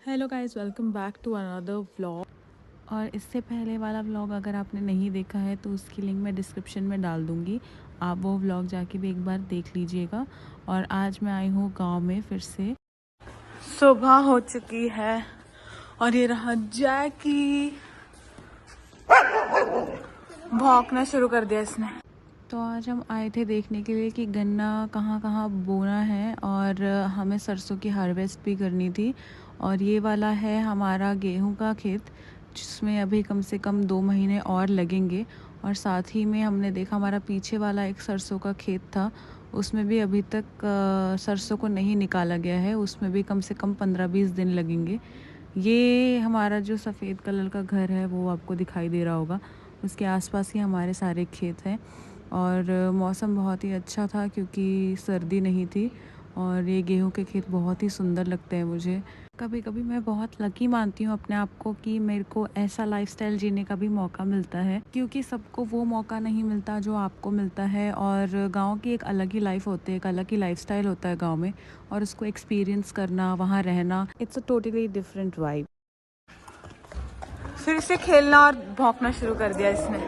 Hello guys, welcome back to another vlog. और इससे पहले वाला व्लॉग अगर आपने नहीं देखा है तो उसकी लिंक मैं डिस्क्रिप्शन में डाल दूँगी। आप वो व्लॉग जाके भी एक बार देख लीजिएगा। और आज मैं आई हूँ गांव में फिर से। सुबह हो चुकी है और ये रहा जैकी, भौंकना शुरू कर दिया इसने। तो आज हम आए थे देखने के लिए कि गन्ना कहाँ कहाँ बोना है और हमें सरसों की हार्वेस्ट भी करनी थी। और ये वाला है हमारा गेहूं का खेत, जिसमें अभी कम से कम 2 महीने और लगेंगे। और साथ ही में हमने देखा हमारा पीछे वाला एक सरसों का खेत था, उसमें भी अभी तक सरसों को नहीं निकाला गया है, उसमें भी कम से कम 15-20 दिन लगेंगे। ये हमारा जो सफ़ेद कलर का घर है वो आपको दिखाई दे रहा होगा, उसके आसपास ही हमारे सारे खेत हैं। और मौसम बहुत ही अच्छा था क्योंकि सर्दी नहीं थी। और ये गेहूं के खेत बहुत ही सुंदर लगते हैं मुझे। कभी कभी मैं बहुत लकी मानती हूँ अपने आप को कि मेरे को ऐसा लाइफस्टाइल जीने का भी मौका मिलता है, क्योंकि सबको वो मौका नहीं मिलता जो आपको मिलता है। और गांव की एक अलग ही लाइफ होती है, एक अलग ही लाइफस्टाइल होता है गांव में, और उसको एक्सपीरियंस करना, वहाँ रहना, it's a totally different vibe. फिर से खेलना और भौंकना शुरू कर दिया इसने।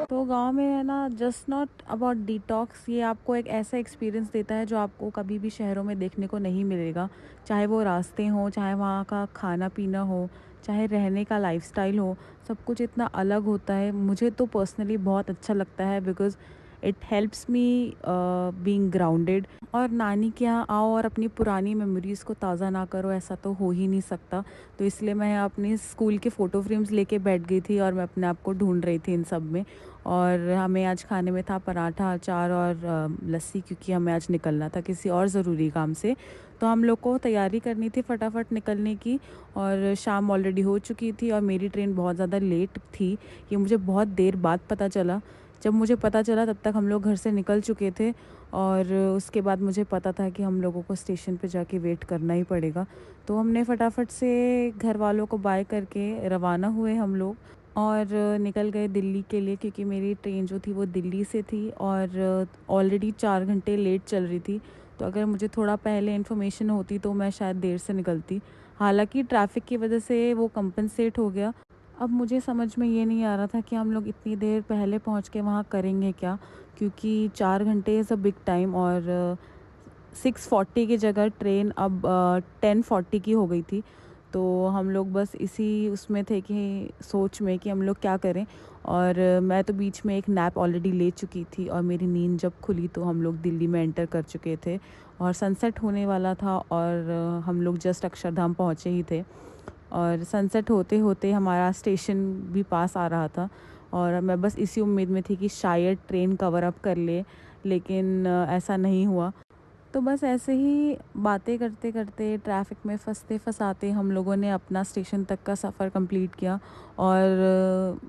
तो गांव में है ना, जस्ट नॉट अबाउट डिटॉक्स, ये आपको एक ऐसा एक्सपीरियंस देता है जो आपको कभी भी शहरों में देखने को नहीं मिलेगा। चाहे वो रास्ते हों, चाहे वहाँ का खाना पीना हो, चाहे रहने का लाइफस्टाइल हो, सब कुछ इतना अलग होता है। मुझे तो पर्सनली बहुत अच्छा लगता है because it helps me being grounded. और नानी के यहाँ आओ और अपनी पुरानी मेमोरीज़ को ताज़ा ना करो, ऐसा तो हो ही नहीं सकता। तो इसलिए मैं अपनी स्कूल के फ़ोटो फ्रेम्स लेके बैठ गई थी और मैं अपने आप को ढूंढ रही थी इन सब में। और हमें आज खाने में था पराठा, अचार और लस्सी, क्योंकि हमें आज निकलना था किसी और ज़रूरी काम से। तो हम लोग को तैयारी करनी थी फटाफट निकलने की, और शाम ऑलरेडी हो चुकी थी और मेरी ट्रेन बहुत ज़्यादा लेट थी। ये मुझे बहुत देर बाद पता चला। जब मुझे पता चला तब तक हम लोग घर से निकल चुके थे, और उसके बाद मुझे पता था कि हम लोगों को स्टेशन पे जाके वेट करना ही पड़ेगा। तो हमने फटाफट से घर वालों को बाय करके रवाना हुए हम लोग, और निकल गए दिल्ली के लिए, क्योंकि मेरी ट्रेन जो थी वो दिल्ली से थी और ऑलरेडी 4 घंटे लेट चल रही थी। तो अगर मुझे थोड़ा पहले इन्फॉर्मेशन होती तो मैं शायद देर से निकलती। हालांकि ट्रैफिक की वजह से वो कंपनसेट हो गया। अब मुझे समझ में ये नहीं आ रहा था कि हम लोग इतनी देर पहले पहुंच के वहाँ करेंगे क्या, क्योंकि 4 घंटे इज़ अ बिग टाइम। और 6:40 की जगह ट्रेन अब 10:40 की हो गई थी। तो हम लोग बस इसी उसमें थे कि सोच में कि हम लोग क्या करें। और मैं तो बीच में एक नैप ऑलरेडी ले चुकी थी, और मेरी नींद जब खुली तो हम लोग दिल्ली में एंटर कर चुके थे और सनसेट होने वाला था। और हम लोग जस्ट अक्षरधाम पहुँचे ही थे, और सनसेट होते होते हमारा स्टेशन भी पास आ रहा था। और मैं बस इसी उम्मीद में थी कि शायद ट्रेन कवर अप कर ले, लेकिन ऐसा नहीं हुआ। तो बस ऐसे ही बातें करते करते, ट्रैफिक में फंसते फंसाते हम लोगों ने अपना स्टेशन तक का सफ़र कंप्लीट किया। और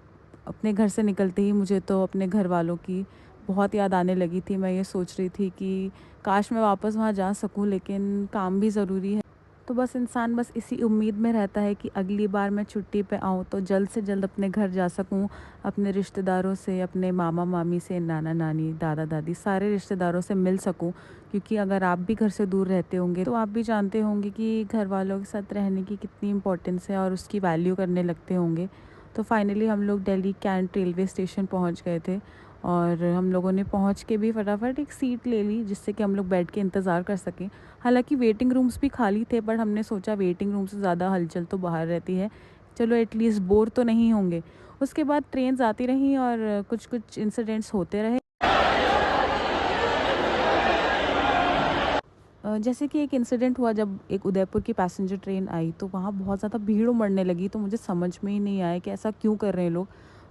अपने घर से निकलते ही मुझे तो अपने घर वालों की बहुत याद आने लगी थी। मैं ये सोच रही थी कि काश मैं वापस वहाँ जा सकूँ, लेकिन काम भी ज़रूरी है। तो बस इंसान बस इसी उम्मीद में रहता है कि अगली बार मैं छुट्टी पे आऊँ तो जल्द से जल्द अपने घर जा सकूँ, अपने रिश्तेदारों से, अपने मामा मामी से, नाना नानी, दादा दादी, सारे रिश्तेदारों से मिल सकूँ। क्योंकि अगर आप भी घर से दूर रहते होंगे तो आप भी जानते होंगे कि घर वालों के साथ रहने की कितनी इम्पोर्टेंस है और उसकी वैल्यू करने लगते होंगे। तो फाइनली हम लोग दिल्ली कैंट रेलवे स्टेशन पहुंच गए थे, और हम लोगों ने पहुंच के भी फटाफट एक सीट ले ली जिससे कि हम लोग बैठ के इंतज़ार कर सकें। हालांकि वेटिंग रूम्स भी खाली थे, पर हमने सोचा वेटिंग रूम से ज़्यादा हलचल तो बाहर रहती है, चलो एटलीस्ट बोर तो नहीं होंगे। उसके बाद ट्रेन्स आती रहीं और कुछ कुछ इंसिडेंट्स होते रहे। जैसे कि एक इंसिडेंट हुआ जब एक उदयपुर की पैसेंजर ट्रेन आई, तो वहाँ बहुत ज़्यादा भीड़ उमड़ने लगी। तो मुझे समझ में ही नहीं आया कि ऐसा क्यों कर रहे हैं लोग।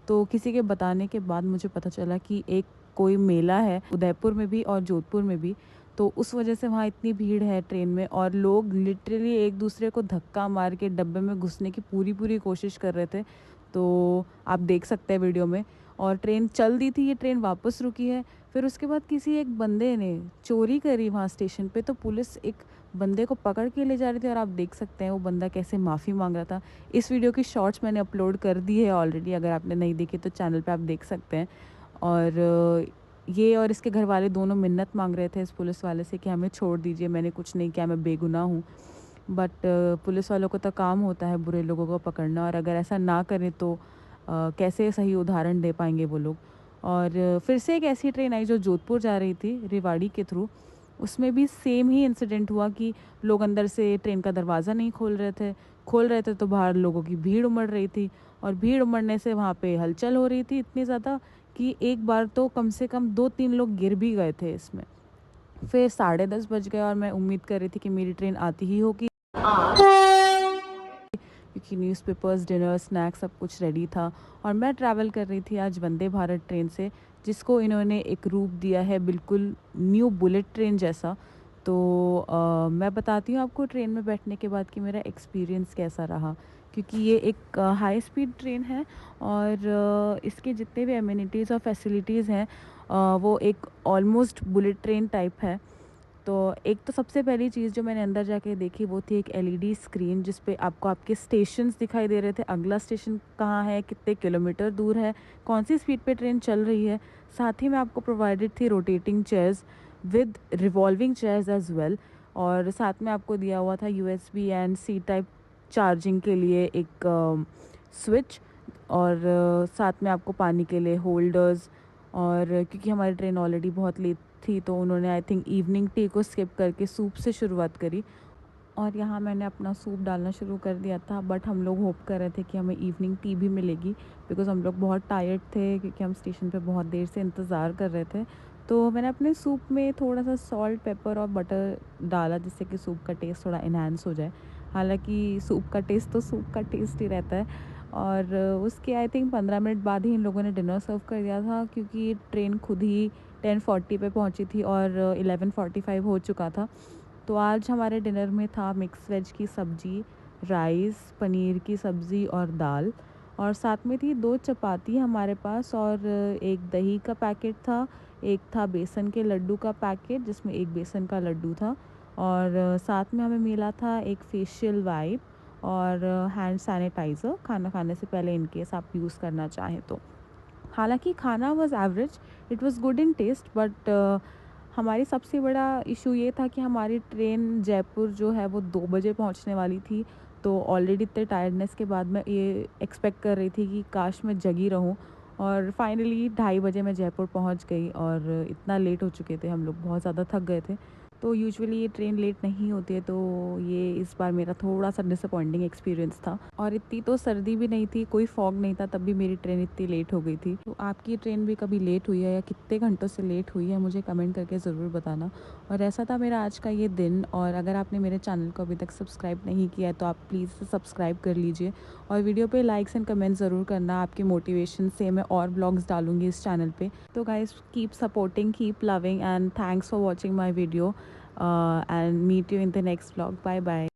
तो किसी के बताने के बाद मुझे पता चला कि एक कोई मेला है उदयपुर में भी और जोधपुर में भी, तो उस वजह से वहाँ इतनी भीड़ है ट्रेन में, और लोग लिटरली एक दूसरे को धक्का मार के डब्बे में घुसने की पूरी पूरी कोशिश कर रहे थे। तो आप देख सकते हैं वीडियो में। और ट्रेन चल दी थी, ये ट्रेन वापस रुकी है। फिर उसके बाद किसी एक बंदे ने चोरी करी वहाँ स्टेशन पे, तो पुलिस एक बंदे को पकड़ के ले जा रही थी, और आप देख सकते हैं वो बंदा कैसे माफ़ी मांग रहा था। इस वीडियो की शॉर्ट्स मैंने अपलोड कर दी है ऑलरेडी, अगर आपने नहीं देखी तो चैनल पे आप देख सकते हैं। और ये और इसके घर वाले दोनों मिन्नत मांग रहे थे इस पुलिस वाले से कि हमें छोड़ दीजिए, मैंने कुछ नहीं किया, मैं बेगुनाह हूँ। बट पुलिस वालों को तो काम होता है बुरे लोगों को पकड़ना, और अगर ऐसा ना करें तो कैसे सही उदाहरण दे पाएंगे वो लोग। और फिर से एक ऐसी ट्रेन आई जो जोधपुर जा रही थी रेवाड़ी के थ्रू। उसमें भी सेम ही इंसिडेंट हुआ कि लोग अंदर से ट्रेन का दरवाज़ा नहीं खोल रहे थे तो बाहर लोगों की भीड़ उमड़ रही थी, और भीड़ उमड़ने से वहाँ पे हलचल हो रही थी इतनी ज़्यादा कि एक बार तो कम से कम 2-3 लोग गिर भी गए थे इसमें। फिर 10:30 बज गए और मैं उम्मीद कर रही थी कि मेरी ट्रेन आती ही होगी, क्योंकि न्यूज़पेपर्स, डिनर, स्नैक्स सब कुछ रेडी था। और मैं ट्रैवल कर रही थी आज वंदे भारत ट्रेन से, जिसको इन्होंने एक रूप दिया है बिल्कुल न्यू बुलेट ट्रेन जैसा। तो मैं बताती हूँ आपको ट्रेन में बैठने के बाद कि मेरा एक्सपीरियंस कैसा रहा, क्योंकि ये एक हाई स्पीड ट्रेन है और इसके जितने भी एमिनिटीज़ और फैसिलिटीज़ हैं वो एक ऑलमोस्ट बुलेट ट्रेन टाइप है। तो एक तो सबसे पहली चीज़ जो मैंने अंदर जाके देखी वो थी एक एलईडी स्क्रीन, जिस पे आपको आपके स्टेशंस दिखाई दे रहे थे, अगला स्टेशन कहाँ है, कितने किलोमीटर दूर है, कौन सी स्पीड पे ट्रेन चल रही है। साथ ही में आपको प्रोवाइडेड थी rotating chairs with revolving chairs as well, और साथ में आपको दिया हुआ था USB and C type charging के लिए एक स्विच, और साथ में आपको पानी के लिए होल्डर्स। और क्योंकि हमारी ट्रेन ऑलरेडी बहुत लेट थी तो उन्होंने आई थिंक इवनिंग टी को स्किप करके सूप से शुरुआत करी, और यहाँ मैंने अपना सूप डालना शुरू कर दिया था। बट हम लोग होप कर रहे थे कि हमें इवनिंग टी भी मिलेगी, बिकॉज़ हम लोग बहुत टायर्ड थे क्योंकि हम स्टेशन पे बहुत देर से इंतज़ार कर रहे थे। तो मैंने अपने सूप में थोड़ा सा सॉल्ट, पेपर और बटर डाला, जिससे कि सूप का टेस्ट थोड़ा इन्हांस हो जाए। हालांकि सूप का टेस्ट तो सूप का टेस्ट ही रहता है। और उसके आई थिंक 15 मिनट बाद ही इन लोगों ने डिनर सर्व कर दिया था, क्योंकि ट्रेन खुद ही 10:40 पे पहुंची थी और 11:45 हो चुका था। तो आज हमारे डिनर में था मिक्स वेज की सब्ज़ी, राइस, पनीर की सब्ज़ी और दाल, और साथ में थी 2 चपाती हमारे पास, और एक दही का पैकेट था, एक था बेसन के लड्डू का पैकेट जिसमें एक बेसन का लड्डू था, और साथ में हमें मिला था एक फेशियल वाइप और हैंड सैनिटाइज़र खाना खाने से पहले, इन केस आप यूज़ करना चाहें तो। हालांकि खाना was average, it was good in taste, but हमारी सबसे बड़ा इशू ये था कि हमारी ट्रेन जयपुर जो है वो 2 बजे पहुंचने वाली थी। तो ऑलरेडी इतने टायर्डनेस के बाद मैं ये एक्सपेक्ट कर रही थी कि काश मैं जगी रहूं, और फाइनली 2:30 बजे मैं जयपुर पहुंच गई, और इतना लेट हो चुके थे हम लोग, बहुत ज़्यादा थक गए थे। तो यूजुअली ये ट्रेन लेट नहीं होती है, तो ये इस बार मेरा थोड़ा सा डिसअपॉइंटिंग एक्सपीरियंस था। और इतनी तो सर्दी भी नहीं थी, कोई फॉग नहीं था, तब भी मेरी ट्रेन इतनी लेट हो गई थी। तो आपकी ट्रेन भी कभी लेट हुई है या कितने घंटों से लेट हुई है, मुझे कमेंट करके ज़रूर बताना। और ऐसा था मेरा आज का ये दिन। और अगर आपने मेरे चैनल को अभी तक सब्सक्राइब नहीं किया है तो आप प्लीज़ सब्सक्राइब कर लीजिए, और वीडियो पे लाइक्स एंड कमेंट्स ज़रूर करना। आपके मोटिवेशन से मैं और ब्लॉग्स डालूंगी इस चैनल पे। तो guys, keep supporting, keep loving, and thanks for watching my video, and meet you in the next vlog. Bye bye.